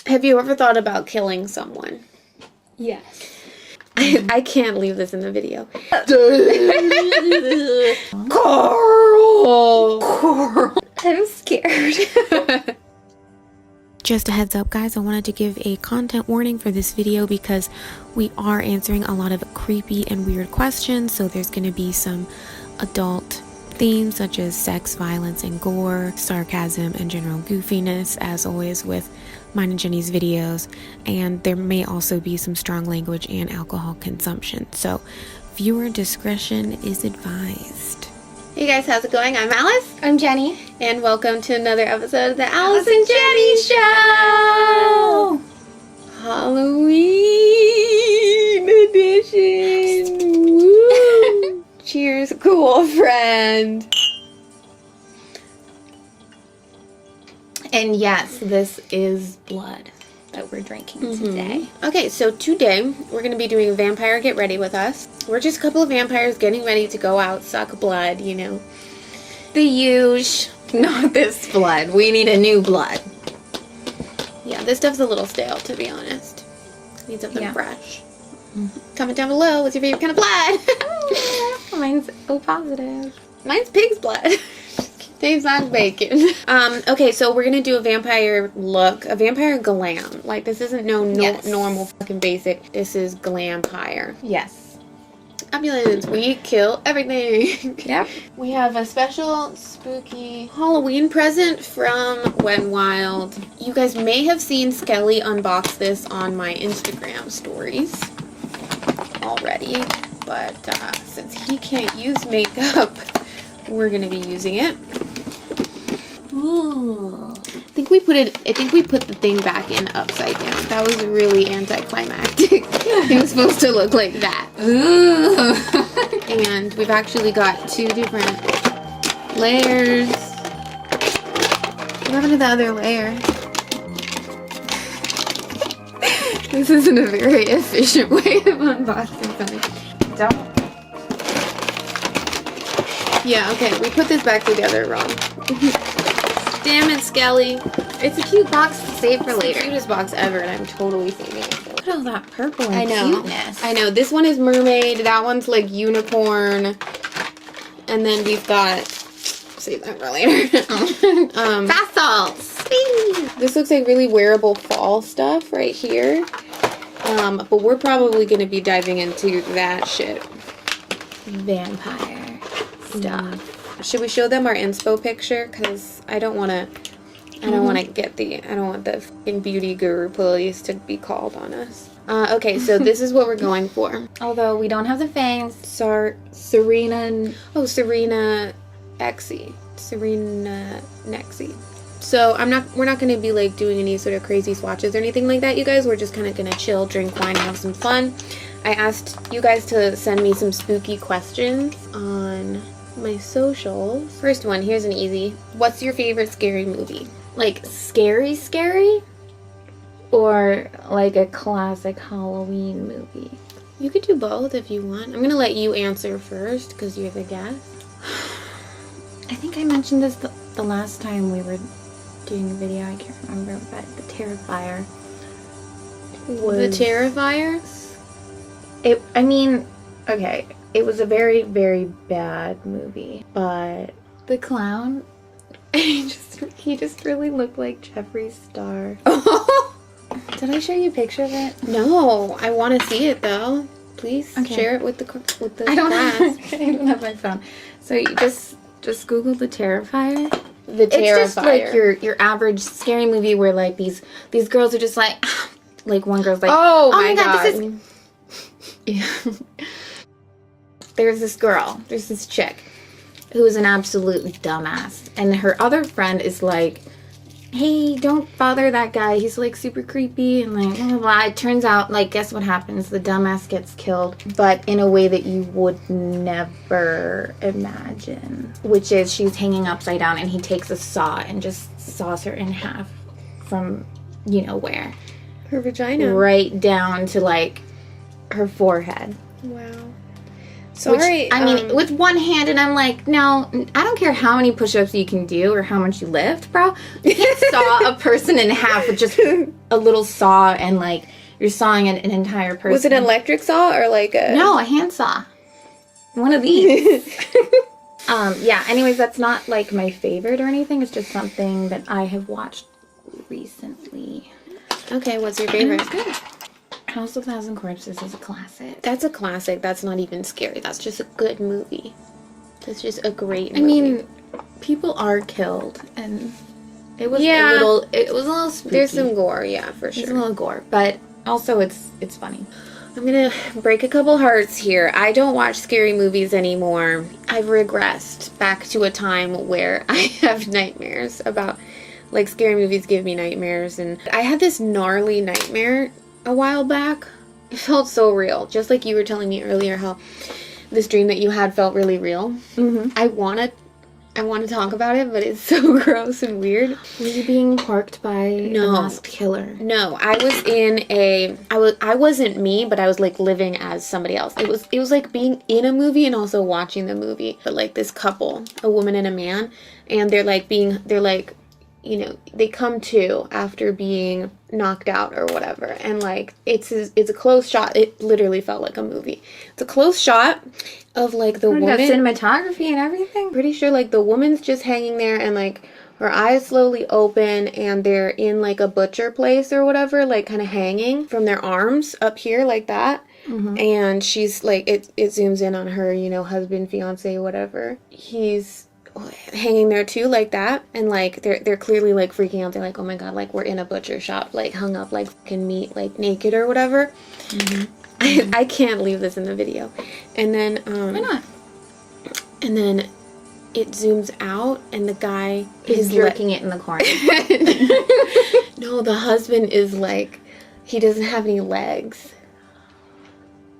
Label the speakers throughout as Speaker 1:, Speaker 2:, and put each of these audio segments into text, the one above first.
Speaker 1: Have you ever thought about killing someone?
Speaker 2: Yes.
Speaker 1: I can't leave this in the video.
Speaker 2: Coral. I'm scared.
Speaker 3: Just a heads up, guys, I wanted to give a content warning for this video because we are answering a lot of creepy and weird questions, so there's going to be some adult themes such as sex, violence, and gore, sarcasm, and general goofiness, as always with mine and Jenny's videos, and there may also be some strong language and alcohol consumption, so viewer discretion is advised.
Speaker 1: Hey guys, how's it going? I'm Alice.
Speaker 2: I'm Jenny.
Speaker 1: And welcome to another episode of the Alice and Jenny Show! Halloween edition! Woo! Cheers, cool friend!
Speaker 2: And yes, this is blood that we're drinking today.
Speaker 1: Okay, so today we're going to be doing Vampire Get Ready with Us. We're just a couple of vampires getting ready to go out, suck blood, you know. The huge.
Speaker 2: Not this blood. We need a new blood.
Speaker 1: Yeah, this stuff's a little stale, to be honest. Need something fresh.
Speaker 2: Mm-hmm.
Speaker 1: Comment down below, what's your favorite kind of blood?
Speaker 2: Mine's O positive.
Speaker 1: Mine's pig's blood. Tastes like bacon. Okay, so we're gonna do a vampire look, a vampire glam. Like, this isn't normal fucking basic. This is glampire.
Speaker 2: Yes.
Speaker 1: Ambulance, we kill everything.
Speaker 2: Yep.
Speaker 1: We have a special spooky Halloween present from Wet n Wild. You guys may have seen Skelly unbox this on my Instagram stories already, but since he can't use makeup, we're gonna be using it.
Speaker 2: Ooh.
Speaker 1: I think we put the thing back in upside down. That was really anticlimactic. It was supposed to look like that.
Speaker 2: Ooh.
Speaker 1: And we've actually got two different layers. What happened to the other layer? This isn't a very efficient way of unboxing something.
Speaker 2: Don't.
Speaker 1: Yeah, okay, we put this back together wrong. Damn it, Skelly.
Speaker 2: It's a cute box to save for later.
Speaker 1: It's the cutest box ever, and I'm totally saving it.
Speaker 2: Look at all that purple and
Speaker 1: I know.
Speaker 2: cuteness.
Speaker 1: I know. This one is mermaid. That one's like unicorn. And then we've got... Save that for later.
Speaker 2: Bath salts.
Speaker 1: This looks like really wearable fall stuff right here. But we're probably going to be diving into that shit.
Speaker 2: Vampire stuff.
Speaker 1: Should we show them our inspo picture? Because I don't want to... I don't want the fucking beauty guru police to be called on us. Okay, so this is what we're going for.
Speaker 2: Although we don't have the fangs.
Speaker 1: Serena 𝐼𝐻𝐿𝐼. Serena Nexi. So we're not going to be like doing any sort of crazy swatches or anything like that, you guys. We're just kind of going to chill, drink wine, and have some fun. I asked you guys to send me some spooky questions on my socials. First one, here's an easy. What's your favorite scary movie?
Speaker 2: Like scary? Or like a classic Halloween movie?
Speaker 1: You could do both if you want. I'm gonna let you answer first because you're the guest.
Speaker 2: I think I mentioned this the last time we were doing a video. I can't remember, but the Terrifier was...
Speaker 1: The Terrifier?
Speaker 2: Okay, it was a very, very bad movie, but the clown, he just really looked like Jeffree Star. Did I show you a picture of it?
Speaker 1: No, I want to see it though. Please share it with the
Speaker 2: I don't
Speaker 1: class.
Speaker 2: I don't have my phone. So you just Google the Terrifier.
Speaker 1: The Terrifier.
Speaker 2: It's just like your average scary movie where like these girls are just like one girl's like,
Speaker 1: oh my god.
Speaker 2: This is... Yeah. There's this chick who is an absolute dumbass, and her other friend is like, hey, don't bother that guy, he's like super creepy and like blah blah blah. It turns out, like, guess what happens? The dumbass gets killed, but in a way that you would never imagine, which is she's hanging upside down and he takes a saw and just saws her in half from you know where,
Speaker 1: her vagina,
Speaker 2: right down to like her forehead.
Speaker 1: Wow. Sorry.
Speaker 2: I mean, with one hand, and I'm like, no, I don't care how many push-ups you can do or how much you lift, bro. You can't saw a person in half with just a little saw and, like, you're sawing an entire person.
Speaker 1: Was it an electric saw or like a...
Speaker 2: No, a hand saw. One of these. Yeah, anyways, that's not, like, my favorite or anything. It's just something that I have watched recently.
Speaker 1: Okay, what's your favorite?
Speaker 2: It's good. House of Thousand Corpses is a classic.
Speaker 1: That's a classic. That's not even scary. That's just a good movie. It's just a great movie.
Speaker 2: I mean, people are killed, and it was
Speaker 1: Yeah.
Speaker 2: it was a little spooky.
Speaker 1: There's some gore, yeah, for
Speaker 2: There's a
Speaker 1: sure.
Speaker 2: little gore, but also it's funny.
Speaker 1: I'm gonna break a couple hearts here. I don't watch scary movies anymore. I've regressed back to a time where I have nightmares about, like, scary movies give me nightmares, and I had this gnarly nightmare a while back. It felt so real, just like you were telling me earlier how this dream that you had felt really real.
Speaker 2: Mm-hmm.
Speaker 1: I want to talk about it, but it's so gross and weird.
Speaker 2: Were you being porked by a masked killer?
Speaker 1: No, I was in a I wasn't me, but I was like living as somebody else. It was like being in a movie and also watching the movie. But like this couple, a woman and a man, and they're like, you know, they come to after being knocked out or whatever, and like it's a close shot. It literally felt like a movie. It's a close shot of like the woman,
Speaker 2: cinematography and everything.
Speaker 1: pretty sure like the woman's just hanging there, and like her eyes slowly open, and they're in like a butcher place or whatever, like kind of hanging from their arms up here like that.
Speaker 2: Mm-hmm.
Speaker 1: And she's like, it zooms in on her, you know, husband, fiance, whatever. He's hanging there too, like that, and like they're clearly like freaking out. They're like, oh my god, like we're in a butcher shop, like hung up like fucking meat, like naked or whatever.
Speaker 2: Mm-hmm.
Speaker 1: I can't leave this in the video. And then
Speaker 2: Why not?
Speaker 1: and then it zooms out, and the guy
Speaker 2: He's jerking it in the corner.
Speaker 1: No, the husband is like, he doesn't have any legs.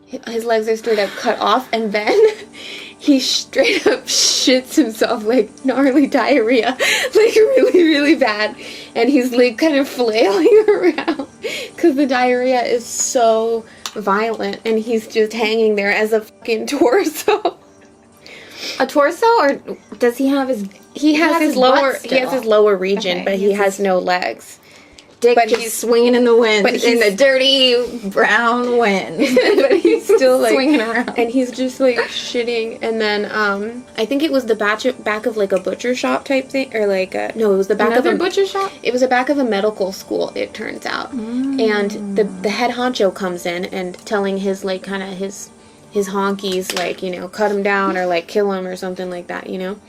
Speaker 1: His legs are straight up cut off, and then he straight up shits himself, like gnarly diarrhea, like really, really bad. And he's like kind of flailing around because the diarrhea is so violent, and he's just hanging there as a fucking torso.
Speaker 2: A torso, or does he have his?
Speaker 1: He has his lower,
Speaker 2: butt
Speaker 1: he has his
Speaker 2: still.
Speaker 1: lower region,
Speaker 2: Okay,
Speaker 1: but he has no legs.
Speaker 2: Dick
Speaker 1: but
Speaker 2: just
Speaker 1: he's-
Speaker 2: swinging in the wind,
Speaker 1: but
Speaker 2: in the dirty brown wind.
Speaker 1: But he's still like
Speaker 2: swinging around.
Speaker 1: and he's just like shitting. And then I think it was the back of like a butcher shop type thing, or like no, it was the back
Speaker 2: Another
Speaker 1: of a
Speaker 2: butcher shop.
Speaker 1: It was the back of a medical school, it turns out. And the head honcho comes in and telling his like kind of his honkies, like, you know, cut him down or like kill him or something like that, you know,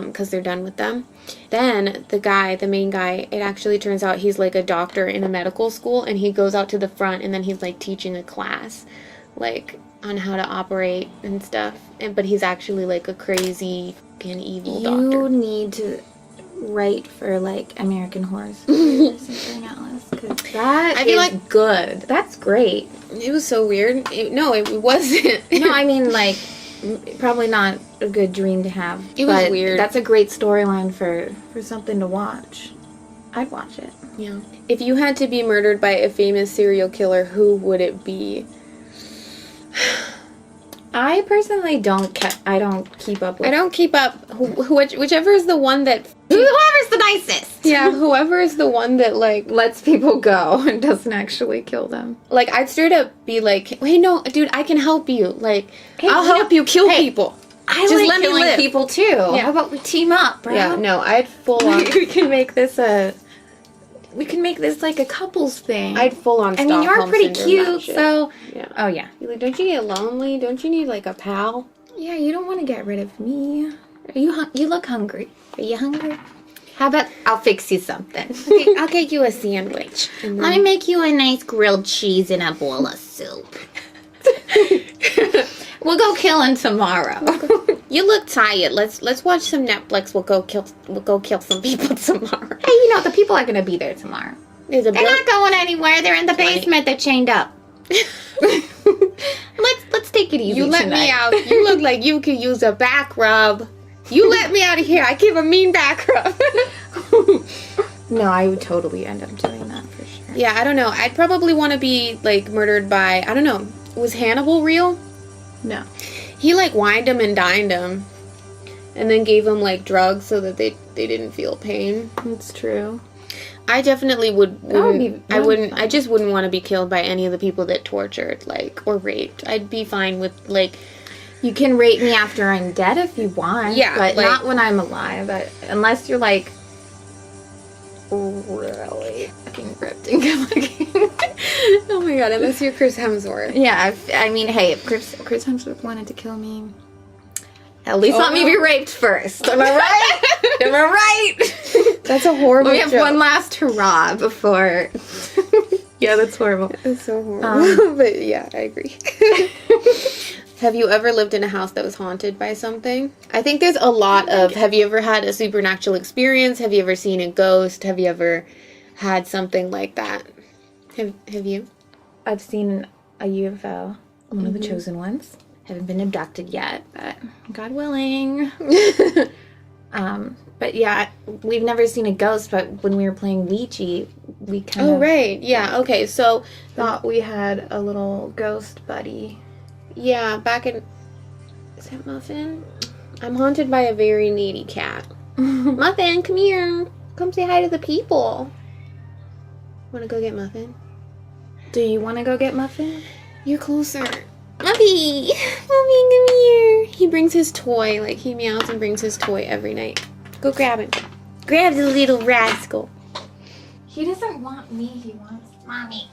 Speaker 1: because they're done with them. Then the main guy, it actually turns out he's like a doctor in a medical school, and he goes out to the front, and then he's like teaching a class, like on how to operate and stuff. But he's actually like a crazy fucking evil doctor.
Speaker 2: You need to write for like American Horror Story or something else, because that
Speaker 1: I feel
Speaker 2: is
Speaker 1: like-
Speaker 2: good. That's great.
Speaker 1: It was so weird. No, it wasn't.
Speaker 2: No, I mean like probably not a good dream to have.
Speaker 1: It was
Speaker 2: but
Speaker 1: weird.
Speaker 2: That's a great storyline for something to watch. I'd watch it.
Speaker 1: Yeah. If you had to be murdered by a famous serial killer, who would it be?
Speaker 2: I personally don't keep up with.
Speaker 1: I don't keep up. Whichever is the one that.
Speaker 2: Whoever's the nicest.
Speaker 1: Yeah, whoever is the one that like
Speaker 2: Lets people go and doesn't actually kill them.
Speaker 1: like I'd straight up be like, hey, no, dude, I can help you. Like,
Speaker 2: Hey,
Speaker 1: I'll
Speaker 2: you know-
Speaker 1: help you kill
Speaker 2: hey,
Speaker 1: people.
Speaker 2: I
Speaker 1: Just
Speaker 2: like
Speaker 1: let me
Speaker 2: killing
Speaker 1: live.
Speaker 2: people too. How about we team up, bro?
Speaker 1: Yeah, no, I'd full on.
Speaker 2: we can make this like a couples thing.
Speaker 1: I'd full on.
Speaker 2: I mean, you're
Speaker 1: Stockholm
Speaker 2: pretty
Speaker 1: syndrome that
Speaker 2: cute,
Speaker 1: shit.
Speaker 2: so.
Speaker 1: Yeah.
Speaker 2: Oh yeah.
Speaker 1: You're like, don't you get lonely? Don't you need like a pal?
Speaker 2: Yeah, you don't want to get rid of me. Are you? You look hungry. Are you hungry? How about I'll fix you something?
Speaker 1: Okay, I'll get you a sandwich. And
Speaker 2: Let me make you a nice grilled cheese in a bowl of soup. We'll go killing tomorrow.
Speaker 1: You look tired. Let's watch some Netflix. We'll go kill some people tomorrow.
Speaker 2: Hey, you know the people are gonna be there tomorrow.
Speaker 1: There's a
Speaker 2: They're not going anywhere. They're in the
Speaker 1: Funny.
Speaker 2: basement. They're chained up. Let's take it easy.
Speaker 1: You let
Speaker 2: tonight.
Speaker 1: me out. You look like you could use a back rub. You let me out of here. I give a mean back rub.
Speaker 2: No, I would totally end up doing that for sure.
Speaker 1: Yeah, I don't know. I'd probably want to be like murdered by, I don't know. Was Hannibal real?
Speaker 2: No.
Speaker 1: He like wined them and dined them, and then gave them like drugs so that they didn't feel pain.
Speaker 2: That's true.
Speaker 1: I definitely I just wouldn't want to be killed by any of the people that tortured, like, or raped. I'd be fine with, like...
Speaker 2: You can rape me after I'm dead if you want.
Speaker 1: Yeah,
Speaker 2: but
Speaker 1: like,
Speaker 2: not when I'm alive. Unless you're, like, really fucking ripped and good-looking.
Speaker 1: Oh my god, unless you're Chris Hemsworth.
Speaker 2: Yeah, I mean, hey, if Chris Hemsworth wanted to kill me, at least let me be raped first. Am I right? Am I right?
Speaker 1: That's a horrible
Speaker 2: We have
Speaker 1: joke.
Speaker 2: one last hurrah before... Yeah, that's horrible.
Speaker 1: It's so horrible. But yeah, I agree. Have you ever lived in a house that was haunted by something? I think there's a lot of, have you ever had a supernatural experience? Have you ever seen a ghost? Have you ever had something like that? Have you?
Speaker 2: I've seen a UFO, one of the chosen ones. Haven't been abducted yet, but God willing. But yeah, we've never seen a ghost, but when we were playing Ouija, we kind of...
Speaker 1: Oh, right. Yeah, okay. So,
Speaker 2: thought we had a little ghost buddy.
Speaker 1: yeah, back in... Is that Muffin? I'm haunted by a very needy cat. Muffin, come here. Come say hi to the people. Want to go get Muffin?
Speaker 2: Do you want to go get Muffin?
Speaker 1: You're closer. Muffy! Muffy, come here. He brings his toy. Like, he meows and brings his toy every night. Go grab him. Grab the little rascal.
Speaker 2: He doesn't want me, he wants Mommy.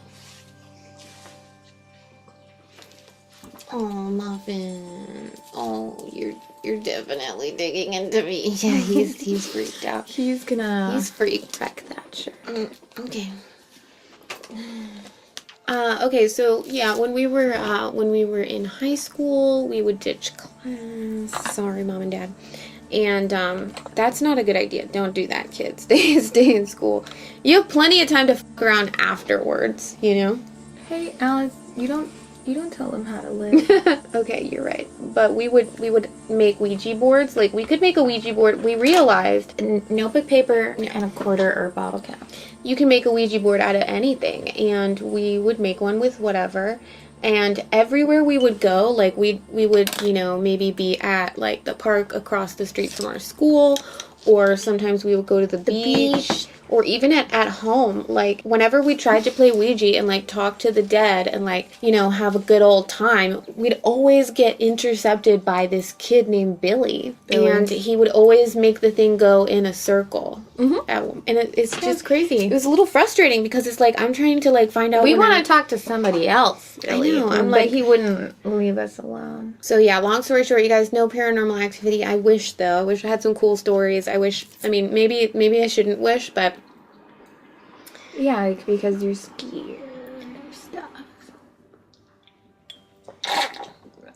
Speaker 1: Oh, Muffin. Oh, you're definitely digging into me. Yeah, he's freaked out.
Speaker 2: He's gonna...
Speaker 1: He's freaked.
Speaker 2: wreck that shirt.
Speaker 1: Okay. Okay, so yeah, when we were in high school, we would ditch class. Sorry, Mom and Dad. And that's not a good idea. Don't do that, kids. Stay in school. You have plenty of time to fuck around afterwards, you know?
Speaker 2: Hey, Alice, you don't tell them how to live.
Speaker 1: Okay, you're right. But we would make Ouija boards. Like, we could make a Ouija board. We realized
Speaker 2: Notebook paper and a quarter or bottle cap.
Speaker 1: you can make a Ouija board out of anything, and we would make one with whatever. And everywhere we would go, like, we would, you know, maybe be at, like, the park across the street from our school, or sometimes we would go to the beach, or even at home. Like, whenever we tried to play Ouija and, like, talk to the dead and, like, you know, have a good old time, we'd always get intercepted by this kid named Billy. And he would always make the thing go in a circle. And it's just
Speaker 2: crazy.
Speaker 1: It was a little frustrating because it's like, I'm trying to, like, find out.
Speaker 2: We want to talk to somebody else, really.
Speaker 1: I know. I'm
Speaker 2: but
Speaker 1: like,
Speaker 2: he wouldn't leave us alone.
Speaker 1: So yeah, long story short, you guys know Paranormal Activity. I wish, though. I wish I had some cool stories. I mean, maybe I shouldn't wish, but...
Speaker 2: Yeah, because you're scared of stuff.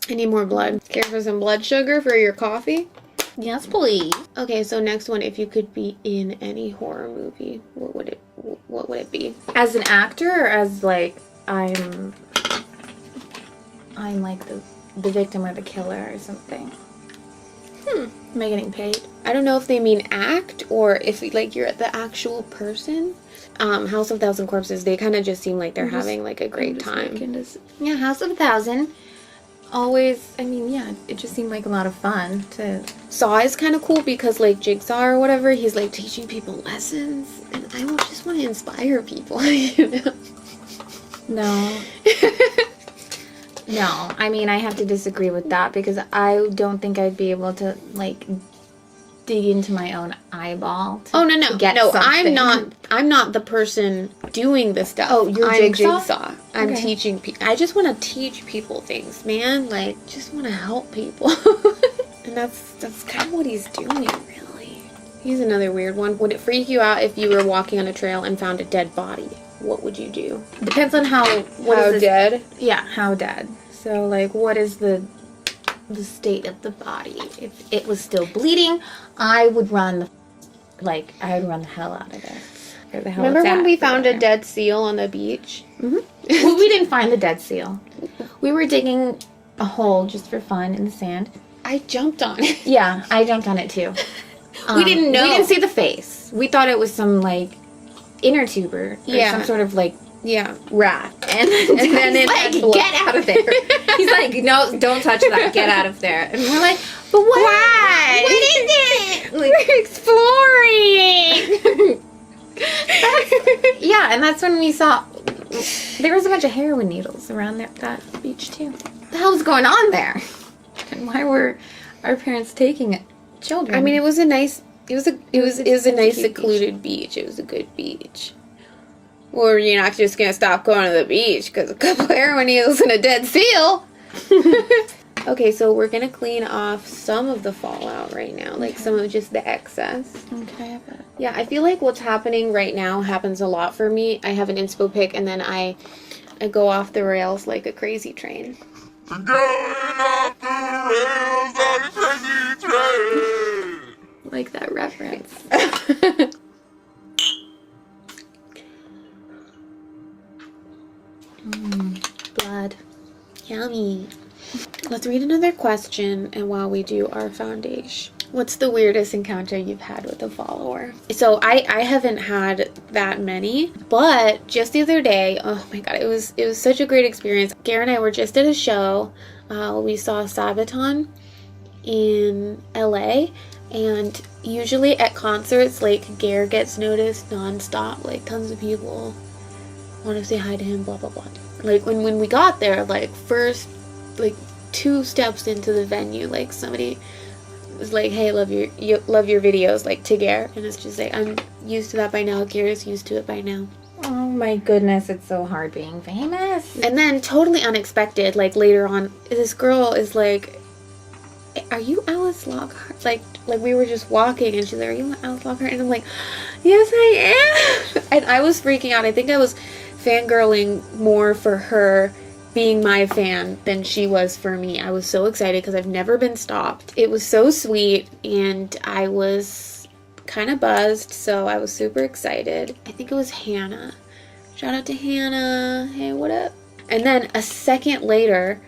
Speaker 1: I need more blood. Care for some blood sugar for your coffee?
Speaker 2: Yes, please.
Speaker 1: Okay, so next one, if you could be in any horror movie, what would it be?
Speaker 2: As an actor, or as, like, I'm like the victim or the killer or something? Am I getting paid?
Speaker 1: I don't know if they mean act or if, like, you're the actual person. House of 1,000 Corpses, they kind of just seem like they're having, like, a great time.
Speaker 2: Yeah, House of 1,000. Always, I mean, yeah, it just seemed like a lot of fun to...
Speaker 1: Saw is kind of cool because, like, Jigsaw or whatever, he's, like, teaching people lessons. And I just want to inspire people, you know?
Speaker 2: No. No, I mean, I have to disagree with that because I don't think I'd be able to, like, dig into my own eyeball to get something.
Speaker 1: I'm not the person doing the stuff.
Speaker 2: Oh, you're
Speaker 1: Jigsaw? I'm
Speaker 2: Okay.
Speaker 1: teaching people. I just want to teach people things, man. Like, just want to help people. And that's kind of what he's doing, really. Here's another weird one. Would it freak you out if you were walking on a trail and found a dead body? What would you do?
Speaker 2: Depends on how
Speaker 1: dead?
Speaker 2: Yeah, how dead. So, like, what is the state of the body? If it was still bleeding, I would run the hell out of it. Where the hell
Speaker 1: Remember
Speaker 2: it's
Speaker 1: when
Speaker 2: at,
Speaker 1: we found a
Speaker 2: whatever.
Speaker 1: dead seal on the beach?
Speaker 2: Well, we didn't find the dead seal. We were digging a hole just for fun in the sand.
Speaker 1: I jumped on it.
Speaker 2: Yeah, I jumped on it too.
Speaker 1: We didn't know.
Speaker 2: We didn't see the face. We thought it was some, like, inner tuber. Or
Speaker 1: Yeah.
Speaker 2: some sort of, like,
Speaker 1: Yeah.
Speaker 2: rat. And then it's like, get out of there. He's like, no, don't touch that. Get out of there. And we're like, but what?
Speaker 1: Why?
Speaker 2: What is it? Like,
Speaker 1: We're exploring.
Speaker 2: yeah, and that's when we saw there was a bunch of heroin needles around that beach too. What the hell was going on there? And why were our parents taking it? Children.
Speaker 1: I mean, it was a nice
Speaker 2: nice
Speaker 1: secluded beach. It was a good beach. Or you're not just gonna stop going to the beach because a couple heroin needles and a dead seal. Okay, so we're gonna clean off some of the fallout right now, like some of just the excess.
Speaker 2: Okay.
Speaker 1: Yeah, I feel like what's happening right now happens a lot for me. I have an inspo pic and then I go off the rails like a crazy train.
Speaker 4: Going off the rails like a crazy train.
Speaker 2: Like that reference. Blood.
Speaker 1: Yummy. Let's read another question, and while we do our foundation. What's the weirdest encounter you've had with a follower? So I haven't had that many, but just the other day, oh my god, it was such a great experience. Gare and I were just at a show. We saw Sabaton in LA, and usually at concerts, like, Gare gets noticed nonstop. Like, tons of people want to say hi to him, blah blah blah. Like, when we got there, like, first, like, 2 steps into the venue, like, somebody was like, hey, love your videos, like, to Gare, and it's just like, I'm used to that by now. Gare is used to it by now.
Speaker 2: Oh my goodness, it's so hard being famous.
Speaker 1: And then, totally unexpected, like, later on, this girl is like, are you Alice Lockhart? Like we were just walking, and she's like, are you Alice Lockhart? And I'm like, yes, I am. And I was freaking out. I think I was fangirling more for her being my fan than she was for me. I was so excited because I've never been stopped. It was so sweet, and I was kind of buzzed, so I was super excited. I think it was Hannah. Shout out to Hannah. Hey, what up? And then a second later,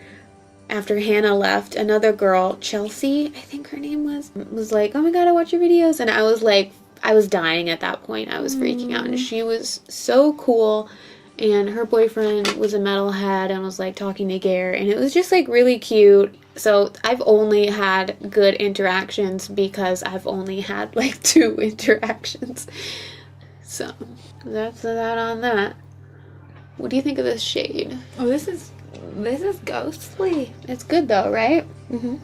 Speaker 1: after Hannah left, another girl, Chelsea, I think her name was like, oh my god, I watch your videos. And I was like, I was dying at that point. I was freaking out. And she was so cool. And her boyfriend was a metalhead and was like talking to Gare. And it was just like really cute. So I've only had good interactions because I've only had like 2 interactions. So that's that on that. What do you think of this shade?
Speaker 2: Oh, this is ghostly.
Speaker 1: It's good though, right?
Speaker 2: Mm-hmm.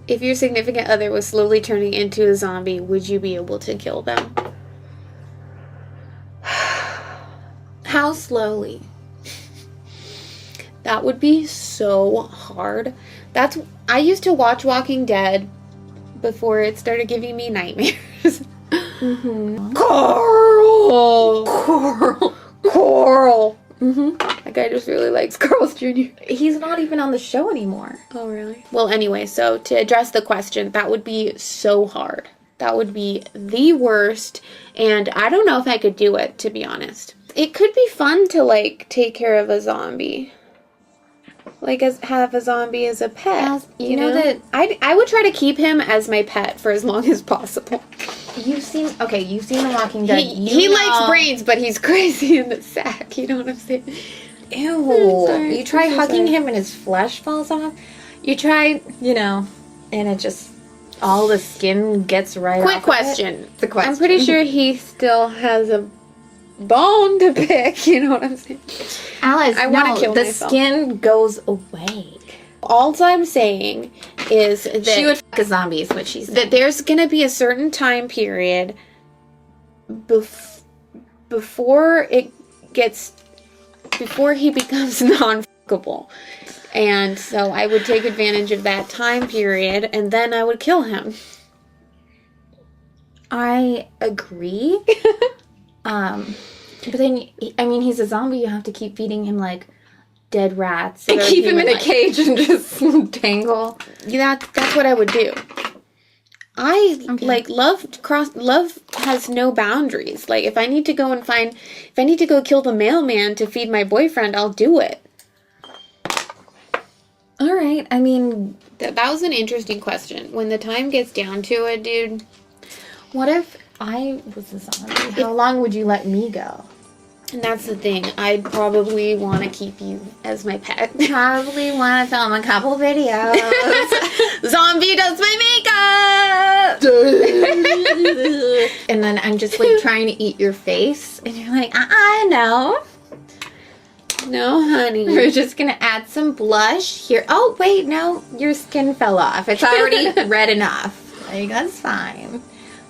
Speaker 1: If your significant other was slowly turning into a zombie, would you be able to kill them?
Speaker 2: How slowly?
Speaker 1: That would be so hard. I used to watch Walking Dead before it started giving me nightmares.
Speaker 2: Mm-hmm.
Speaker 1: Coral.
Speaker 2: Mm-hmm.
Speaker 1: That guy just really likes Carl's Jr.
Speaker 2: He's not even on the show anymore.
Speaker 1: Oh, really? Well, anyway, so to address the question, that would be so hard. That would be the worst, and I don't know if I could do it, to be honest. It could be fun to, like, take care of a zombie. Like, have a zombie as a pet.
Speaker 2: You know that
Speaker 1: I would try to keep him as my pet for as long as possible.
Speaker 2: you've seen The Walking Dead.
Speaker 1: He likes brains, but he's crazy in the sack. You know what I'm saying?
Speaker 2: Ew.
Speaker 1: Sorry.
Speaker 2: You try
Speaker 1: I'm so
Speaker 2: hugging
Speaker 1: sorry.
Speaker 2: him and his flesh falls off. You try, and it just, all the skin gets right
Speaker 1: Quick
Speaker 2: off
Speaker 1: question.
Speaker 2: Of it. The question.
Speaker 1: I'm pretty sure he still has a bone to pick. You know what I'm saying?
Speaker 2: Alice,
Speaker 1: I wanna kill
Speaker 2: the
Speaker 1: myself.
Speaker 2: skin goes away.
Speaker 1: All I'm saying is that
Speaker 2: She would fuck a zombie is what she said.
Speaker 1: that there's going to be a certain time period before he becomes non-fuckable. And so I would take advantage of that time period, and then I would kill him.
Speaker 2: I agree. But then, I mean, he's a zombie. You have to keep feeding him, like, dead rats.
Speaker 1: And keep him in a
Speaker 2: cage and just tangle.
Speaker 1: Yeah, that's what I would do. Love has no boundaries. Like, if I need to go kill the mailman to feed my boyfriend, I'll do it.
Speaker 2: All right. I mean,
Speaker 1: That was an interesting question. When the time gets down to it, dude.
Speaker 2: what if I was a zombie? How long would you let me go?
Speaker 1: And that's the thing. I'd probably want to keep you as my pet.
Speaker 2: Probably want to film a couple videos.
Speaker 1: Zombie does my makeup!
Speaker 2: And then I'm just like trying to eat your face. And you're like, no.
Speaker 1: No, honey.
Speaker 2: We're just going to add some blush here. Oh, wait, no. Your skin fell off. It's already red enough. Like, that's fine.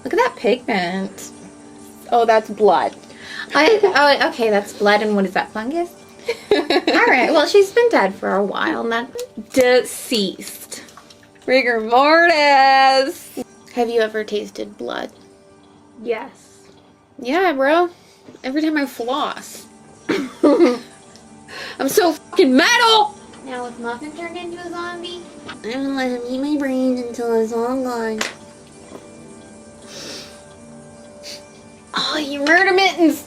Speaker 2: Look at that pigment.
Speaker 1: Oh, that's blood.
Speaker 2: Oh, okay, that's blood. And what is that, fungus? All right, well, she's been dead for a while, not deceased.
Speaker 1: Rigor mortis! Have you ever tasted blood?
Speaker 2: Yes.
Speaker 1: Yeah, bro. Every time I floss. I'm so fucking metal!
Speaker 2: Now, if Muffin turned into a zombie,
Speaker 1: I'm gonna let him eat my brains until it's all gone.
Speaker 2: oh, you murder mittens!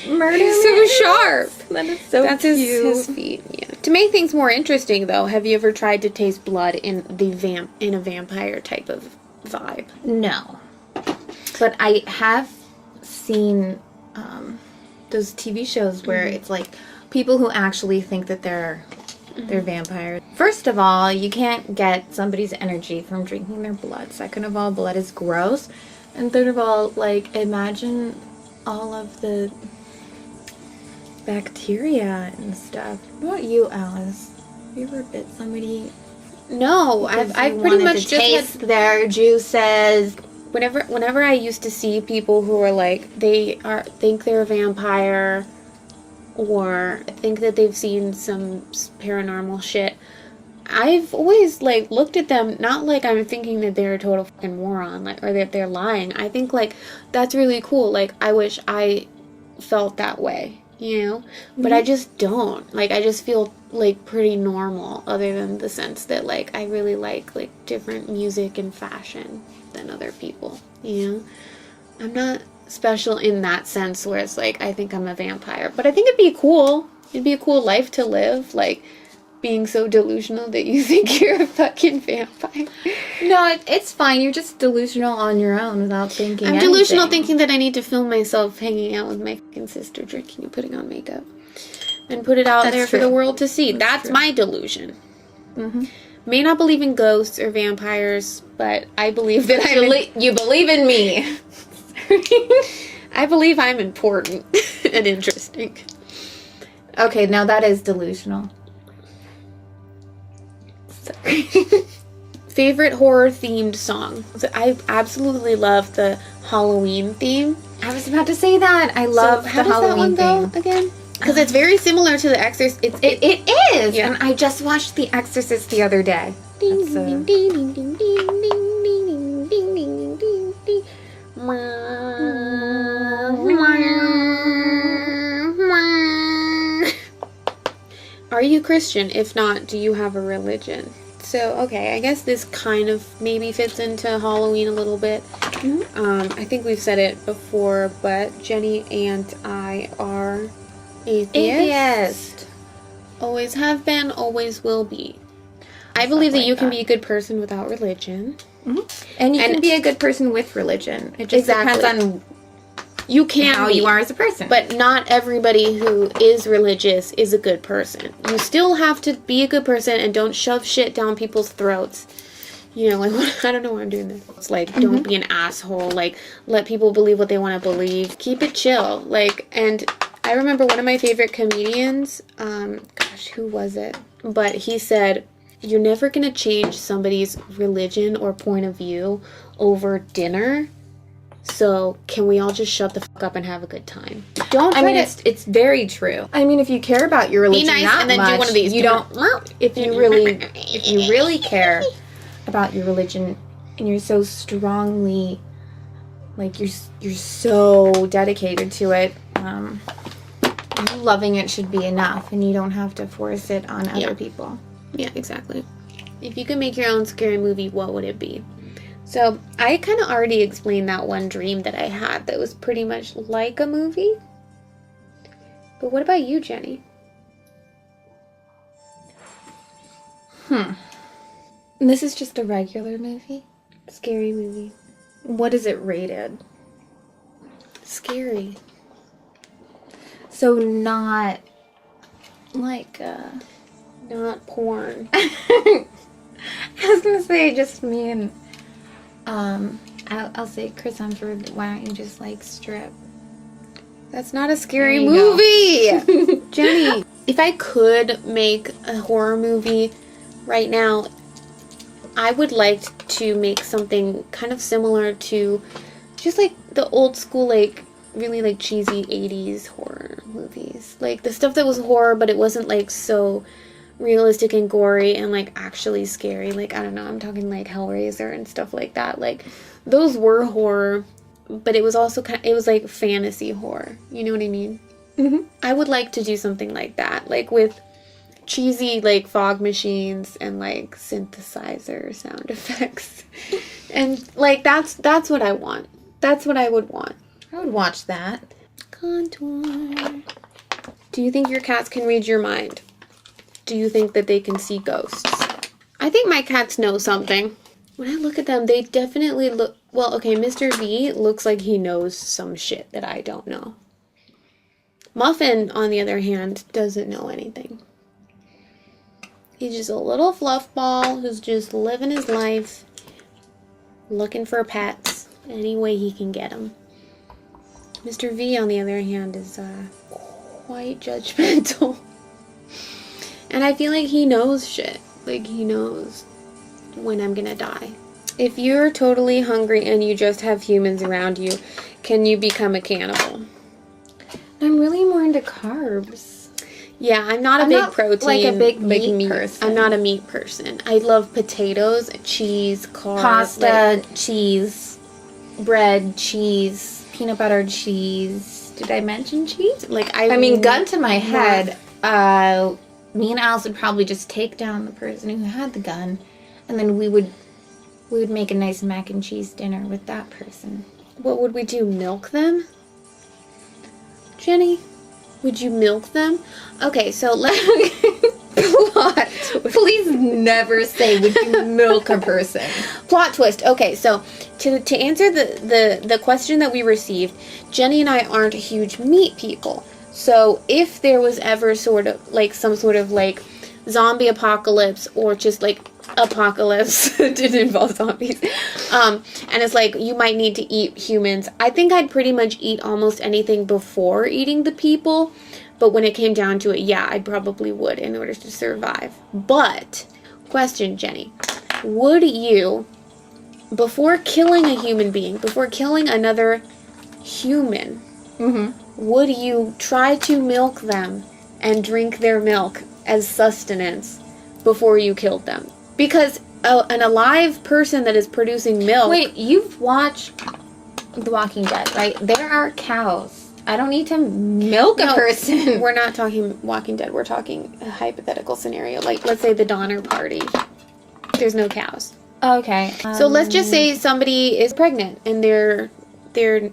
Speaker 2: Murder
Speaker 1: He's so sharp.
Speaker 2: That is so
Speaker 1: That's
Speaker 2: cute.
Speaker 1: his feet. Yeah. To make things more interesting, though, have you ever tried to taste blood in a vampire type of vibe?
Speaker 2: No. But I have seen those TV shows where it's like people who actually think that they're vampires. First of all, you can't get somebody's energy from drinking their blood. Second of all, blood is gross. And third of all, like, imagine all of the bacteria and stuff. What about you, Alice? Have you ever bit somebody?
Speaker 1: No,
Speaker 2: Because
Speaker 1: I've
Speaker 2: you
Speaker 1: pretty
Speaker 2: wanted
Speaker 1: much
Speaker 2: to
Speaker 1: just had
Speaker 2: taste their juices.
Speaker 1: whenever I used to see people who are like think they're a vampire or think that they've seen some paranormal shit, I've always like looked at them not like I'm thinking that they're a total fucking moron, like, or that they're lying. I think like that's really cool. Like I wish I felt that way, you know? But I just don't. Like I just feel like pretty normal, other than the sense that like I really like different music and fashion than other people, you know? I'm not special in that sense where it's like I think I'm a vampire, but I think it'd be cool. It'd be a cool life to live, like being so delusional that you think you're a fucking vampire.
Speaker 2: No, it's fine. You're just delusional on your own without thinking
Speaker 1: I'm
Speaker 2: anything.
Speaker 1: delusional thinking that I need to film myself hanging out with my fucking sister, drinking and putting on makeup. And put it out
Speaker 2: That's
Speaker 1: there for
Speaker 2: true.
Speaker 1: the world to see. That's
Speaker 2: true.
Speaker 1: my delusion.
Speaker 2: Mm-hmm.
Speaker 1: May not believe in ghosts or vampires, but I believe that
Speaker 2: You believe in me.
Speaker 1: I believe I'm important and interesting.
Speaker 2: Okay, now that is delusional.
Speaker 1: Sorry. Favorite horror themed song? So I absolutely love the Halloween theme.
Speaker 2: I was about to say that. I love
Speaker 1: So how
Speaker 2: the
Speaker 1: does
Speaker 2: Halloween
Speaker 1: that one
Speaker 2: thing.
Speaker 1: go again? Because it's very similar to The Exorcist.
Speaker 2: It is!
Speaker 1: Yeah.
Speaker 2: And I just watched The Exorcist the other day.
Speaker 1: Ding,
Speaker 2: That's,
Speaker 1: ding, ding, ding, ding, ding, ding, ding, ding, ding, ding. Are you Christian? If not, do you have a religion? So, okay, I guess this kind of maybe fits into Halloween a little bit. I think we've said it before, but Jenny and I are atheists. Always have been, always will be. I believe that you can be a good person without religion.
Speaker 2: And you can be a good person with religion. It just
Speaker 1: Exactly.
Speaker 2: depends on
Speaker 1: You can
Speaker 2: how
Speaker 1: be,
Speaker 2: you are as a person.
Speaker 1: but not everybody who is religious is a good person. You still have to be a good person and don't shove shit down people's throats. You know, like, I don't know why I'm doing this. It's like, don't be an asshole. Like, let people believe what they want to believe. Keep it chill. Like, and I remember one of my favorite comedians, gosh, who was it? But he said, you're never going to change somebody's religion or point of view over dinner. So, can we all just shut the fuck up and have a good time? Don't try to...
Speaker 2: it's very true. I mean, if you care about your religion
Speaker 1: nice
Speaker 2: that
Speaker 1: and then do
Speaker 2: much,
Speaker 1: one of these.
Speaker 2: you don't. If you really care about your religion and you're so strongly, like you're so dedicated to it, loving it should be enough, and you don't have to force it on other people.
Speaker 1: Yeah, exactly. If you could make your own scary movie, what would it be? So, I kind of already explained that one dream that I had that was pretty much like a movie. But what about you, Jenny?
Speaker 2: And this is just a regular movie?
Speaker 1: Scary movie.
Speaker 2: What is it rated?
Speaker 1: Scary.
Speaker 2: So not like
Speaker 1: Not porn.
Speaker 2: I was gonna say just me and I'll say Chris Hemsworth, why don't you just like strip?
Speaker 1: That's not a scary
Speaker 2: There you
Speaker 1: movie! Jenny, if I could make a horror movie right now, I would like to make something kind of similar to just like the old school, like really like cheesy 80s horror movies. Like the stuff that was horror, but it wasn't like so realistic and gory and like actually scary. Like, I don't know, I'm talking like Hellraiser and stuff like that. Like those were horror, but it was also it was like fantasy horror. You know what I mean?
Speaker 2: Mm-hmm.
Speaker 1: I would like to do something like that, like with cheesy like fog machines and like synthesizer sound effects. And like that's what I want. That's what I would want.
Speaker 2: I would watch that.
Speaker 1: Contour. Do you think your cats can read your mind? Do you think that they can see ghosts? I think my cats know something. When I look at them, they definitely look... Well, okay, Mr. V looks like he knows some shit that I don't know. Muffin, on the other hand, doesn't know anything. He's just a little fluff ball who's just living his life, looking for pets any way he can get them. Mr. V, on the other hand, is quite judgmental. And I feel like he knows shit. Like, he knows when I'm gonna die. If you're totally hungry and you just have humans around you, can you become a cannibal?
Speaker 2: I'm really more into carbs.
Speaker 1: Yeah, I'm not a
Speaker 2: I'm
Speaker 1: big
Speaker 2: not,
Speaker 1: protein.
Speaker 2: like, a big meat person.
Speaker 1: I'm not a meat person. I love potatoes, cheese, carbs.
Speaker 2: Pasta, cheese, bread, cheese, peanut butter, cheese. Did I mention cheese?
Speaker 1: Like,
Speaker 2: I mean, gun to my head, me and Alice would probably just take down the person who had the gun, and then we would make a nice mac and cheese dinner with that person.
Speaker 1: What would we do? Milk them? Jenny, would you milk them? Okay, so plot twist.
Speaker 2: Please never say, would you milk a person?
Speaker 1: Plot twist. Okay, so to answer the question that we received, Jenny and I aren't huge meat people. So if there was ever sort of like some sort of like zombie apocalypse or just like apocalypse, it didn't involve zombies, and it's like you might need to eat humans, I think I'd pretty much eat almost anything before eating the people. But when it came down to it, yeah, I probably would in order to survive. But, question, Jenny, would you, before killing a human being, before killing another human, would you try to milk them and drink their milk as sustenance before you killed them? Because an alive person that is producing milk...
Speaker 2: Wait, you've watched The Walking Dead, right? There are cows. I don't need to milk a person.
Speaker 1: We're not talking Walking Dead. We're talking a hypothetical scenario. Like, let's say the Donner Party. There's no cows.
Speaker 2: Okay.
Speaker 1: So let's just say somebody is pregnant and they're producing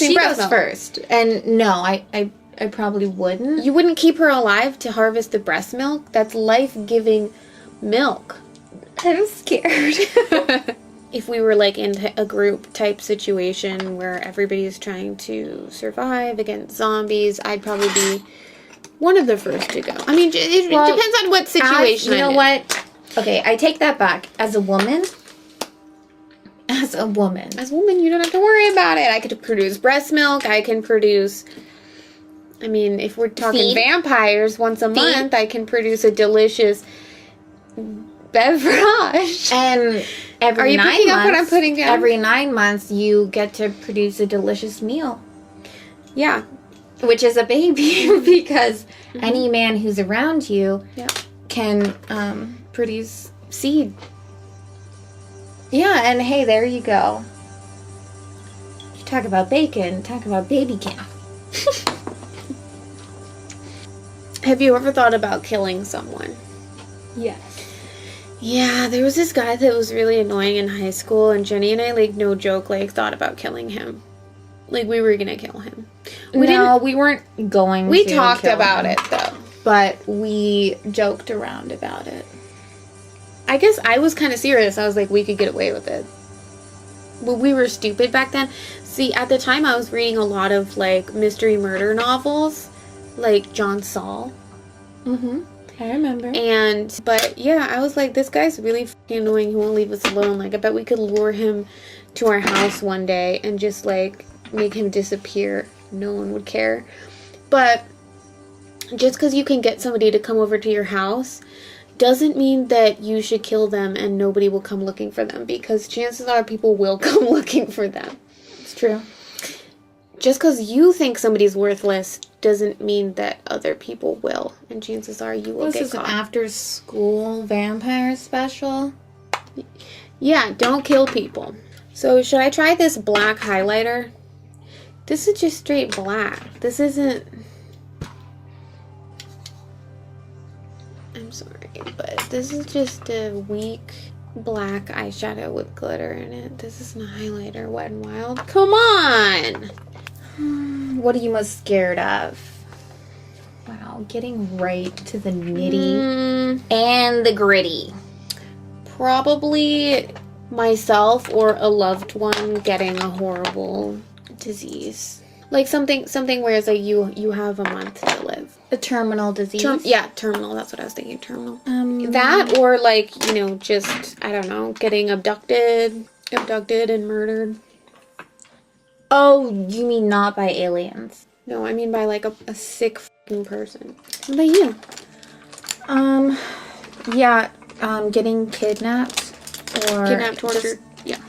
Speaker 2: she
Speaker 1: breast
Speaker 2: goes
Speaker 1: milk
Speaker 2: first. And no, I probably wouldn't.
Speaker 1: You wouldn't keep her alive to harvest the breast milk? That's life-giving milk.
Speaker 2: I'm scared.
Speaker 1: If we were like in a group type situation where everybody's trying to survive against zombies, I'd probably be one of the first to go. I mean, it depends on what situation.
Speaker 2: You know what? Okay, I take that back. As a woman, you
Speaker 1: don't have to worry about it. I could produce breast milk. I can produce... I mean, if we're talking vampires once a month, I can produce a delicious beverage.
Speaker 2: And every 9 months... Are you
Speaker 1: picking up what I'm putting down?
Speaker 2: Every 9 months, you get to produce a delicious meal.
Speaker 1: Yeah.
Speaker 2: Which is a baby, because any man who's around you can produce seed. Yeah, and hey, there you go. You talk about bacon, talk about baby calf.
Speaker 1: Have you ever thought about killing someone?
Speaker 2: Yes.
Speaker 1: Yeah, there was this guy that was really annoying in high school, and Jenny and I, like, no joke, like, thought about killing him. Like, we were gonna kill him.
Speaker 2: We weren't going to.
Speaker 1: We talked about it, though.
Speaker 2: But we joked around about it.
Speaker 1: I guess I was kind of serious. I was like, we could get away with it. But we were stupid back then. See, at the time I was reading a lot of like mystery murder novels, like John Saul.
Speaker 2: I remember.
Speaker 1: But yeah, I was like, this guy's really fucking annoying. He won't leave us alone. Like, I bet we could lure him to our house one day and just like make him disappear. No one would care. But just because you can get somebody to come over to your house doesn't mean that you should kill them and nobody will come looking for them, because chances are people will come looking for them.
Speaker 2: It's true.
Speaker 1: Just because you think somebody's worthless doesn't mean that other people will, and chances are you will
Speaker 2: This
Speaker 1: get
Speaker 2: is an
Speaker 1: caught.
Speaker 2: after-school vampire special.
Speaker 1: Yeah, don't kill people. So should I try this black highlighter? This is just straight black. This isn't... I'm sorry, but this is just a weak black eyeshadow with glitter in it. This isn't a highlighter, Wet n Wild. Come on!
Speaker 2: What are you most scared of? Wow, getting right to the nitty and the gritty.
Speaker 1: Probably myself or a loved one getting a horrible disease. Like something where it's like you have a month to live.
Speaker 2: A terminal disease.
Speaker 1: Terminal. That's what I was thinking. Terminal. That or like, you know, just I don't know, getting abducted and murdered.
Speaker 2: Oh, you mean not by aliens?
Speaker 1: No, I mean by like a sick fucking person. What about you?
Speaker 2: Getting kidnapped or
Speaker 1: Kidnapped, tortured. Yeah.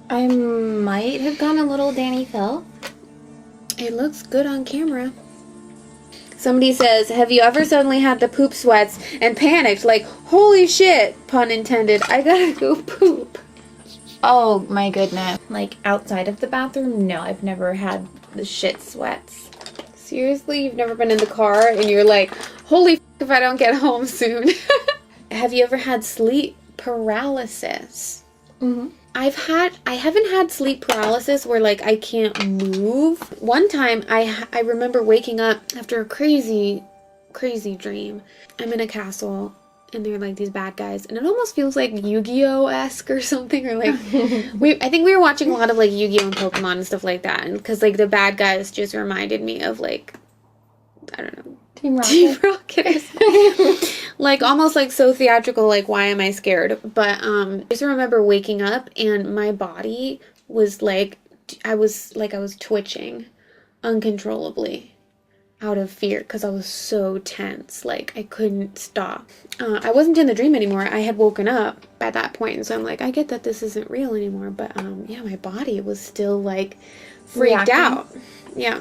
Speaker 2: I might have gone a little Danny Phil.
Speaker 1: It looks good on camera. Somebody says, have you ever suddenly had the poop sweats and panicked like, holy shit, pun intended, I gotta go poop?
Speaker 2: Oh my goodness. Like outside of the bathroom? No, I've never had the shit sweats.
Speaker 1: Seriously? You've never been in the car and you're like, holy f*** if I don't get home soon. Have you ever had sleep paralysis? I haven't had sleep paralysis where like I can't move. One time I remember waking up after a crazy dream. I'm in a castle and they're like these bad guys and it almost feels like Yu-Gi-Oh-esque or something, or like I think we were watching a lot of like Yu-Gi-Oh and Pokemon and stuff like that, and because like the bad guys just reminded me of like, I don't know, Team Rocket or something. Like almost like so theatrical, like why am I scared? But I just remember waking up and my body was like I was twitching uncontrollably out of fear because I was so tense, like I couldn't stop. I wasn't in the dream anymore. I had woken up at that point, and so I'm like, I get that this isn't real anymore, but yeah, my body was still like freaked out. Yeah.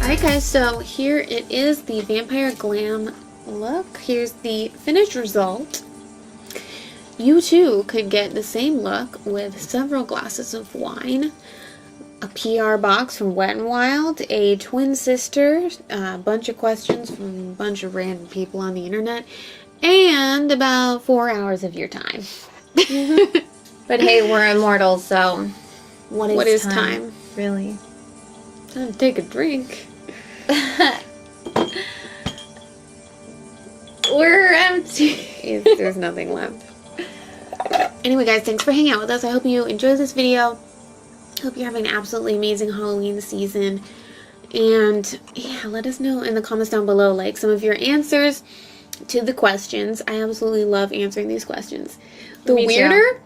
Speaker 1: Alright guys, so here it is, the Vampire Glam look. Here's the finished result. You too could get the same look with several glasses of wine, a PR box from Wet n Wild, a twin sister, a bunch of questions from a bunch of random people on the internet, and about 4 hours of your time.
Speaker 2: But hey, we're immortal, so what is
Speaker 1: time?
Speaker 2: Really?
Speaker 1: Time to take a drink.
Speaker 2: We're empty.
Speaker 1: There's nothing left. Anyway guys, thanks for hanging out with us. I hope you enjoyed this video. Hope you're having an absolutely amazing Halloween season. And yeah, let us know in the comments down below like some of your answers to the questions. I absolutely love answering these questions. The weirder,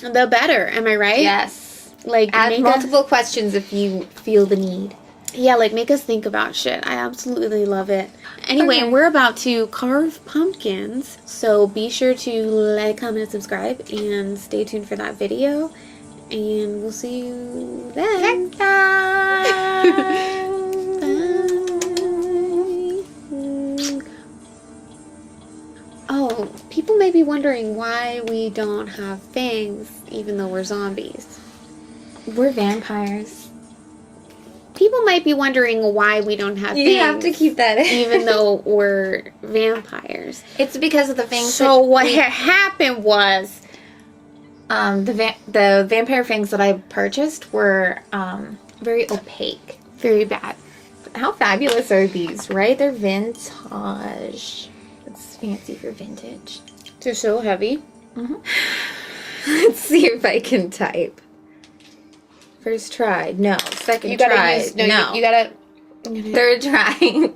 Speaker 1: the better. Am I right?
Speaker 2: Yes.
Speaker 1: Like
Speaker 2: add multiple questions if you feel the need.
Speaker 1: Yeah, like make us think about shit. I absolutely love it. Anyway, and we're about to carve pumpkins, so be sure to like, comment, and subscribe, and stay tuned for that video. And we'll see you then.
Speaker 2: Next time.
Speaker 1: Bye. Oh, people may be wondering why we don't have fangs, even though we're zombies.
Speaker 2: We're vampires.
Speaker 1: people might be wondering why we don't have
Speaker 2: You
Speaker 1: fangs.
Speaker 2: have to keep that in.
Speaker 1: Even though we're vampires.
Speaker 2: It's because of the fangs.
Speaker 1: So what had happened was...
Speaker 2: the vampire fangs that I purchased were very opaque.
Speaker 1: Very bad.
Speaker 2: How fabulous are these, right? They're vintage. It's fancy for vintage.
Speaker 1: They're so heavy.
Speaker 2: Let's see if I can type. First try. No. Second
Speaker 1: You gotta
Speaker 2: try.
Speaker 1: use... No.
Speaker 2: No.
Speaker 1: You gotta...
Speaker 2: Third try.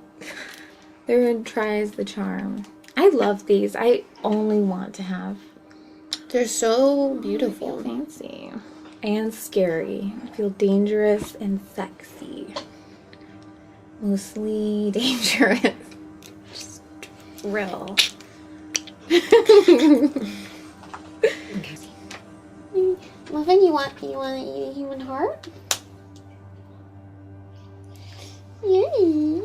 Speaker 2: Third try is the charm. I love these. I only want to have.
Speaker 1: They're so beautiful.
Speaker 2: Fancy. And scary. I feel dangerous and sexy. Mostly dangerous. Just real.
Speaker 1: Muffin, you want to eat a human heart? Yes.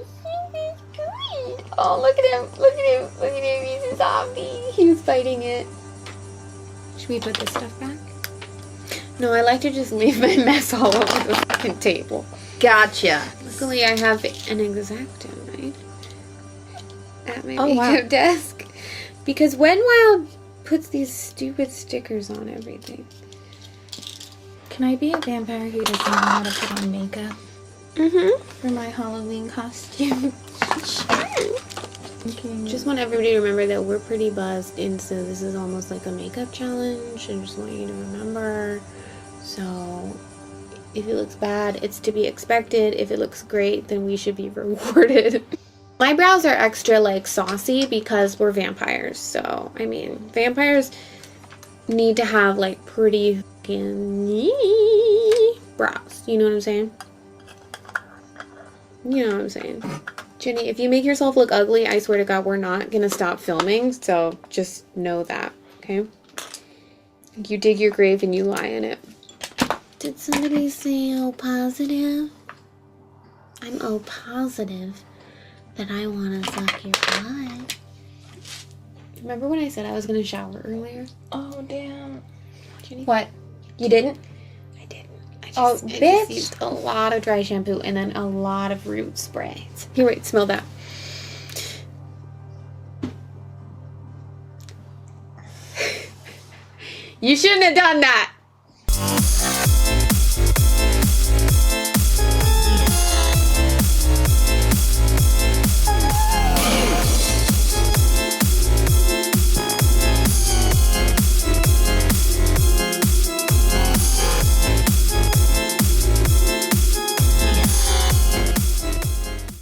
Speaker 1: Good.
Speaker 2: Oh, look at him. Look at him. Look at him. He's a zombie. He was fighting it.
Speaker 1: Should we put this stuff back? No, I like to just leave my mess all over the fucking table.
Speaker 2: Gotcha.
Speaker 1: Luckily, I have an X-Acto knife at my
Speaker 2: Oh,
Speaker 1: makeup
Speaker 2: wow.
Speaker 1: desk. Because when Wild puts these stupid stickers on everything.
Speaker 2: Can I be a vampire who doesn't know how to put on makeup for my Halloween costume? Okay.
Speaker 1: Just want everybody to remember that we're pretty buzzed, and so this is almost like a makeup challenge. I just want you to remember. So, if it looks bad, it's to be expected. If it looks great, then we should be rewarded. My brows are extra, like, saucy because we're vampires. So, I mean, vampires need to have, like, pretty fucking brows. You know what I'm saying? You know what I'm saying. Jenny, if you make yourself look ugly, I swear to God, we're not going to stop filming. So, just know that, okay? You dig your grave and you lie in it. Did somebody say O positive? I'm O positive that I want to suck your blood. Remember when I said I was going to shower earlier?
Speaker 2: Oh, damn.
Speaker 1: Jenny?
Speaker 2: What? You didn't?
Speaker 1: I didn't.
Speaker 2: Oh,
Speaker 1: I
Speaker 2: bitch.
Speaker 1: just used a lot of dry shampoo and then a lot of root spray. Here, wait, smell that. You shouldn't have done that.